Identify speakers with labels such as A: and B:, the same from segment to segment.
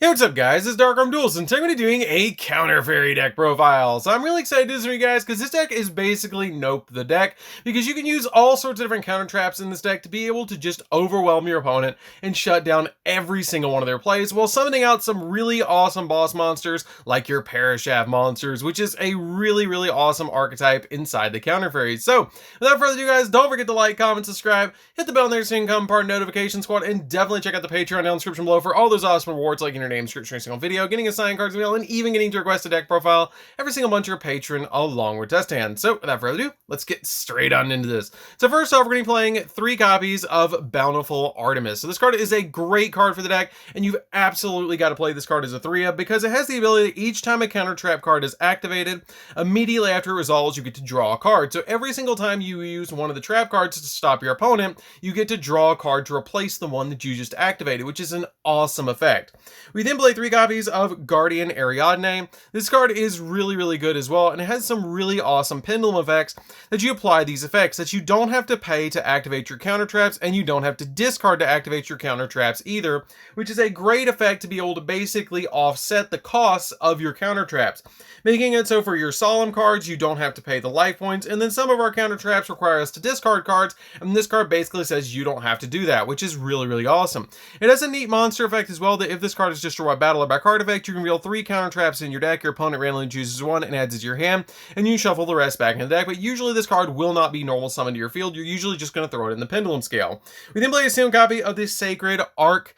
A: Hey, what's up guys, it's DarkArmedDuelist and today I'm going to be doing a counter fairy deck profile. So I'm really excited to do this for you guys because this deck is basically Nope the deck, because you can use all sorts of different counter traps in this deck to be able to just overwhelm your opponent and shut down every single one of their plays while summoning out some really awesome boss monsters like your Parashaft monsters, which is a really awesome archetype inside the counter fairies. So without further ado guys, don't forget to like, comment, subscribe, hit the bell there so you can become part of the notification squad, and definitely check out the Patreon down in the description below for all those awesome rewards like your name, description, every single video, getting a signed cards mail, and even getting to request a deck profile every single month to your patron along with test hands. So without further ado, let's get straight on into this. So first off, we're going to be playing 3 copies of Bountiful Artemis. So this card is a great card for the deck, and you've absolutely got to play this card as a 3-up because it has the ability that each time a counter trap card is activated, immediately after it resolves, you get to draw a card. So every single time you use one of the trap cards to stop your opponent, you get to draw a card to replace the one that you just activated, which is an awesome effect. We then play 3 copies of Guardian Ariadne. This card is really good as well, and it has some really awesome pendulum effects that you apply these effects that you don't have to pay to activate your counter traps, and you don't have to discard to activate your counter traps either, which is a great effect to be able to basically offset the costs of your counter traps, making it so for your solemn cards you don't have to pay the life points, and then some of our counter traps require us to discard cards, and this card basically says you don't have to do that, which is really awesome. It has a neat monster effect as well, that if this card is destroyed by battle or by card effect, you can reveal 3 counter traps in your deck. Your opponent randomly chooses one and adds it to your hand, and you shuffle the rest back in the deck. But usually this card will not be normal summoned to your field. You're usually just going to throw it in the pendulum scale. We then play a single copy of this Sacred Arc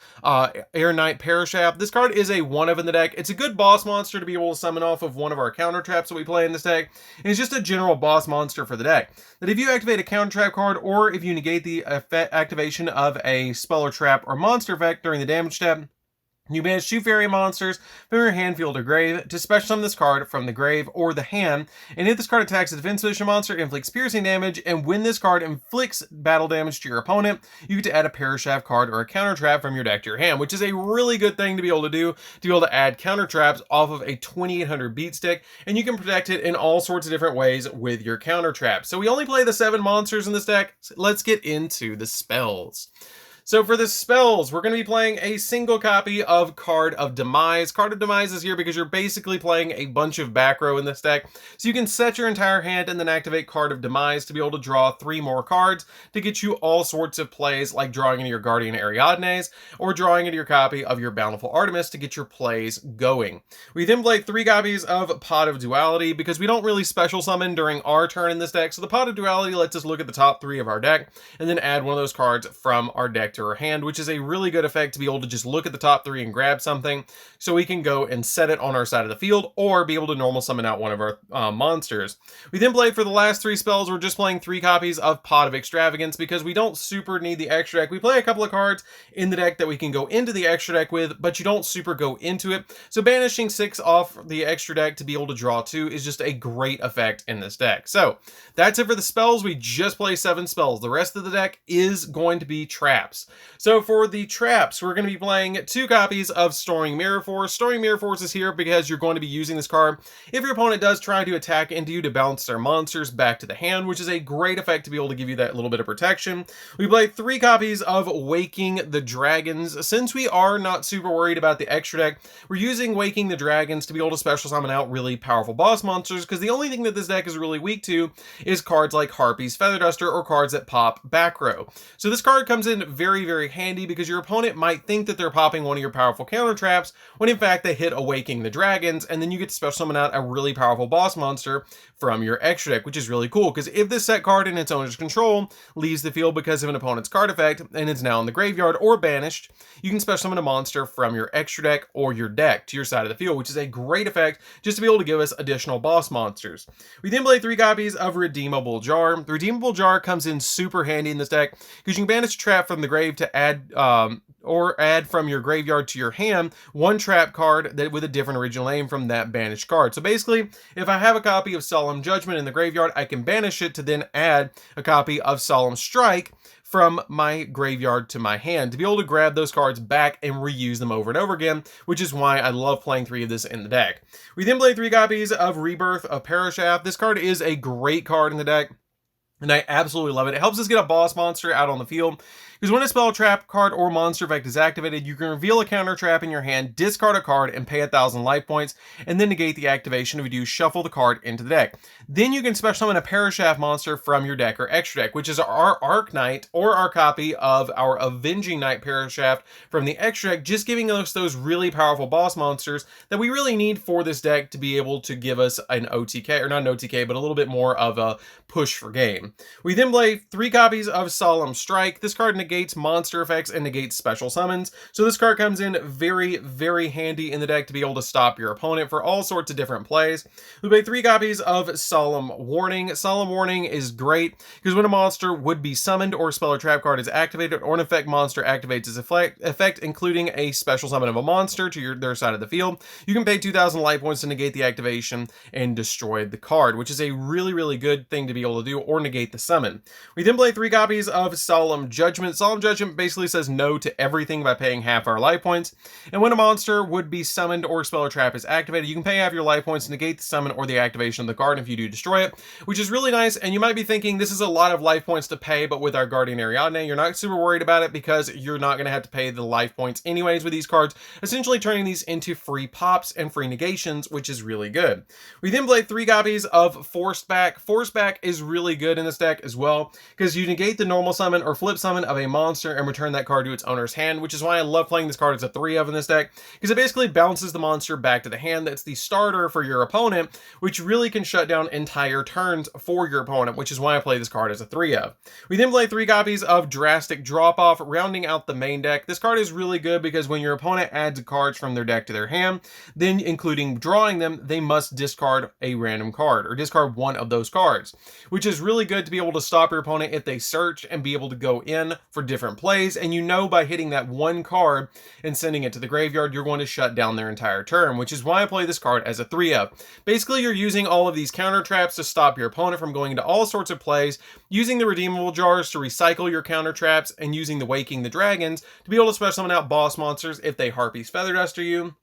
A: Air Knight Parashaft. This card is a 1-of in the deck. It's a good boss monster to be able to summon off of one of our counter traps that we play in this deck. And it's just a general boss monster for the deck. That if you activate a counter trap card, or if you negate the activation of a spell or trap or monster effect during the damage step, you banish 2 fairy monsters from your hand, field, or grave to special summon this card from the grave or the hand, and if this card attacks a defense position monster, it inflicts piercing damage, and when this card inflicts battle damage to your opponent, you get to add a Parashaft card or a counter trap from your deck to your hand, which is a really good thing to be able to do, to be able to add counter traps off of a 2800 beat stick, and you can protect it in all sorts of different ways with your counter traps. So we only play the 7 monsters in this deck, so let's get into the spells. So for the spells, we're going to be playing a single copy of Card of Demise. Card of Demise is here because you're basically playing a bunch of back row in this deck. So you can set your entire hand and then activate Card of Demise to be able to draw 3 more cards to get you all sorts of plays, like drawing into your Guardian Ariadnes or drawing into your copy of your Bountiful Artemis to get your plays going. We then play 3 copies of Pot of Duality because we don't really special summon during our turn in this deck. So the Pot of Duality lets us look at the top 3 of our deck and then add one of those cards from our deck to our hand, which is a really good effect to be able to just look at the top 3 and grab something so we can go and set it on our side of the field, or be able to normal summon out one of our monsters. We then play, for the last 3 spells, we're just playing 3 copies of Pot of Extravagance because we don't super need the extra deck. We play a couple of cards in the deck that we can go into the extra deck with, but you don't super go into it. So banishing 6 off the extra deck to be able to draw 2 is just a great effect in this deck. So that's it for the spells. We just play 7 spells. The rest of the deck is going to be traps. So for the traps, we're going to be playing 2 copies of Storing Mirror Force. Storing Mirror Force is here because you're going to be using this card if your opponent does try to attack into you to bounce their monsters back to the hand, which is a great effect to be able to give you that little bit of protection. We play 3 copies of Waking the Dragons. Since we are not super worried about the extra deck, we're using Waking the Dragons to be able to special summon out really powerful boss monsters, because the only thing that this deck is really weak to is cards like Harpy's Feather Duster or cards that pop back row. So this card comes in very handy because your opponent might think that they're popping one of your powerful counter traps when in fact they hit Awaking the Dragons, and then you get to special summon out a really powerful boss monster from your extra deck, which is really cool because if this set card in its owner's control leaves the field because of an opponent's card effect and it's now in the graveyard or banished, you can special summon a monster from your extra deck or your deck to your side of the field, which is a great effect just to be able to give us additional boss monsters. We then play 3 copies of Redeemable Jar. The Redeemable Jar comes in super handy in this deck because you can banish a trap from the grave to add from your graveyard to your hand 1 trap card that with a different original name from that banished card. So basically, if I have a copy of Solemn Judgment in the graveyard, I can banish it to then add a copy of Solemn Strike from my graveyard to my hand to be able to grab those cards back and reuse them over and over again, which is why I love playing 3 of this in the deck. We then play 3 copies of Rebirth of Parashaft. This card is a great card in the deck, and I absolutely love it. It helps us get a boss monster out on the field because when a spell, trap card, or monster effect is activated, you can reveal a counter trap in your hand, discard a card, and pay 1,000 life points, and then negate the activation. If you do, shuffle the card into the deck. Then you can special summon a Parashaft monster from your deck or extra deck, which is our Arc Knight, or our copy of our Avenging Knight Parashaft from the extra deck, just giving us those really powerful boss monsters that we really need for this deck to be able to give us an OTK, or not an OTK, but a little bit more of a push for game. We then play 3 copies of Solemn Strike. This card negates monster effects and negates special summons, so this card comes in very, very handy in the deck to be able to stop your opponent for all sorts of different plays. We play 3 copies of Solemn Warning. Solemn Warning is great because when a monster would be summoned, or spell or trap card is activated, or an effect monster activates its effect, including a special summon of a monster to their side of the field, you can pay 2,000 life points to negate the activation and destroy the card, which is a really, really good thing to be able to do, or negate the summon. We then play 3 copies of Solemn Judgment. Solemn Judgment basically says no to everything by paying half our life points, and when a monster would be summoned or spell or trap is activated, you can pay half your life points to negate the summon or the activation of the card. If you do, destroy it, which is really nice. And you might be thinking this is a lot of life points to pay, but with our Guardian Ariadne, you're not super worried about it because you're not going to have to pay the life points anyways with these cards, essentially turning these into free pops and free negations, which is really good. We then play 3 copies of Forced Back. Forced Back is really good in this deck as well because you negate the normal summon or flip summon of a monster and return that card to its owner's hand, which is why I love playing this card as a 3 of in this deck, because it basically bounces the monster back to the hand. That's the starter for your opponent, which really can shut down entire turns for your opponent, which is why I play this card as a 3 of. We then play 3 copies of Drastic Drop Off, rounding out the main deck. This card is really good because when your opponent adds cards from their deck to their hand, then including drawing them, they must discard a random card, or discard one of those cards, which is really good to be able to stop your opponent if they search and be able to go in for different plays. And you know, by hitting that one card and sending it to the graveyard, you're going to shut down their entire turn, which is why I play this card as a 3 of. Basically, you're using all of these counter traps to stop your opponent from going into all sorts of plays, using the redeemable jars to recycle your counter traps, and using the Waking the Dragons to be able to special summon out boss monsters if they Harpy's Feather Duster you,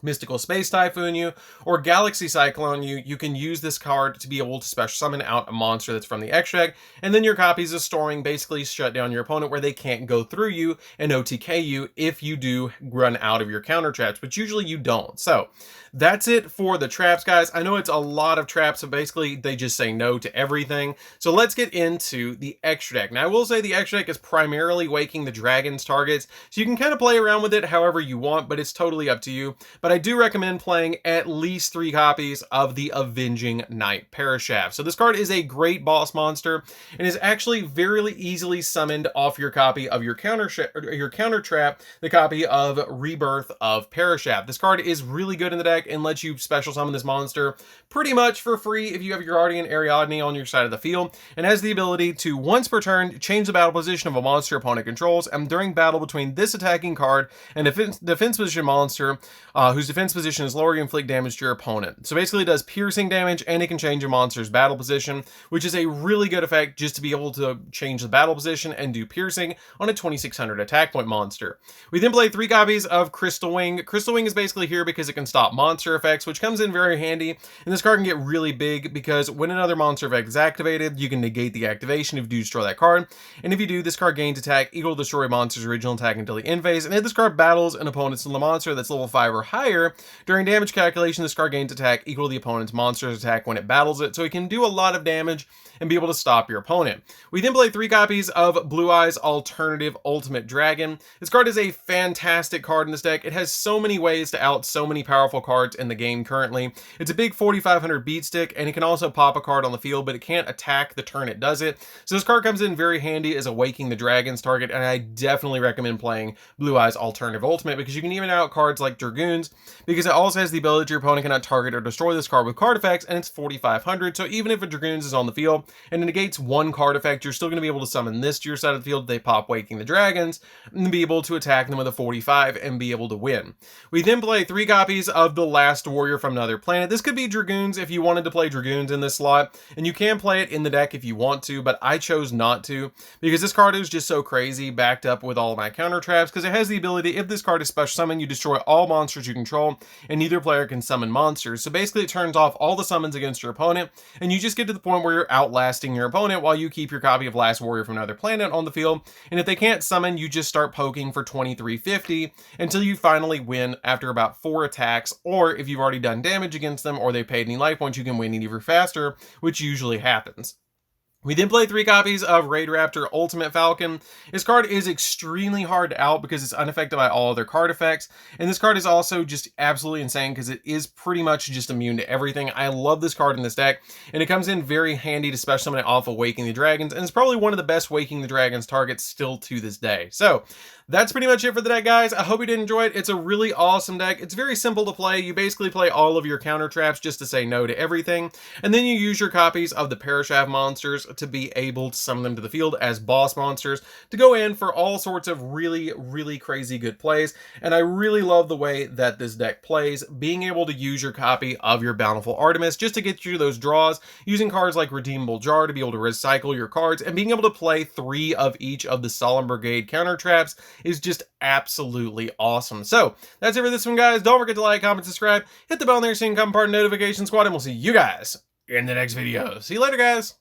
A: Mystical Space Typhoon you, or Galaxy Cyclone you. You can use this card to be able to special summon out a monster that's from the extra deck, and then your copies of Storing basically shut down your opponent where they can't go through you and OTK you if you do run out of your counter traps, but usually you don't. So that's it for the traps, guys. I know it's a lot of traps, so basically they just say no to everything. So let's get into the extra deck. Now, I will say the extra deck is primarily Waking the Dragons targets, so you can kind of play around with it however you want, but it's totally up to you. But I do recommend playing at least 3 copies of the Avenging Knight Parashaft. So this card is a great boss monster and is actually very easily summoned off your copy of your counter trap, the copy of Rebirth of Parashaft. This card is really good in the deck and lets you special summon this monster pretty much for free if you have your Guardian Ariadne on your side of the field, and has the ability to, once per turn, change the battle position of a monster opponent controls, and during battle between this attacking card and a defense position monster whose defense position is lower, you inflict damage to your opponent. So basically it does piercing damage, and it can change a monster's battle position, which is a really good effect just to be able to change the battle position and do piercing on a 2600 attack point monster. We then play 3 copies of Crystal Wing. Crystal Wing is basically here because it can stop monster effects, which comes in very handy, and this card can get really big because when another monster effect is activated, you can negate the activation if you do destroy that card, and if you do, this card gains attack equal to destroy monster's original attack until the end phase, and if this card battles an opponent's monster that's level 5 or higher, during damage calculation, this card gains attack equal to the opponent's monster's attack when it battles it, so it can do a lot of damage and be able to stop your opponent. We then play 3 copies of Blue Eyes Alternative Ultimate Dragon. This card is a fantastic card in this deck. It has so many ways to out so many powerful cards in the game currently. It's a big 4500 beat stick, and it can also pop a card on the field, but it can't attack the turn it does it. So this card comes in very handy as a Waking the Dragons target, and I definitely recommend playing Blue Eyes Alternative Ultimate because you can even out cards like Dragoons, because it also has the ability that your opponent cannot target or destroy this card with card effects, and it's 4500. So even if a Dragoons is on the field and it negates one card effect, you're still going to be able to summon this to your side of the field. They pop Waking the Dragons and be able to attack them with a 45 and be able to win. We then play 3 copies of The Last Warrior from Another Planet. This could be Dragoons if you wanted to play Dragoons in this slot, and you can play it in the deck if you want to, but I chose not to because this card is just so crazy backed up with all of my counter traps, because it has the ability, if this card is special summoned, you destroy all monsters you control control, and neither player can summon monsters. So basically it turns off all the summons against your opponent, and you just get to the point where you're outlasting your opponent while you keep your copy of Last Warrior from Another Planet on the field. And if they can't summon, you just start poking for 2350 until you finally win after about 4 attacks, or if you've already done damage against them or they paid any life points, you can win even faster, which usually happens. We then play 3 copies of Raid Raptor Ultimate Falcon. This card is extremely hard to out because it's unaffected by all other card effects. And this card is also just absolutely insane because it is pretty much just immune to everything. I love this card in this deck, and it comes in very handy to special summon it off of Waking the Dragons, and it's probably one of the best Waking the Dragons targets still to this day. So that's pretty much it for the deck, guys. I hope you did enjoy it. It's a really awesome deck. It's very simple to play. You basically play all of your counter traps just to say no to everything, and then you use your copies of the Parashaft monsters to be able to summon them to the field as boss monsters to go in for all sorts of really, really crazy good plays. And I really love the way that this deck plays, being able to use your copy of your Bountiful Artemis just to get you those draws, using cards like Redeemable Jar to be able to recycle your cards, and being able to play 3 of each of the Solemn Brigade counter traps is just absolutely awesome. So that's it for this one, guys. Don't forget to like, comment, subscribe, hit the bell on there so you can come part of the notification squad, and we'll see you guys in the next video. See you later, guys.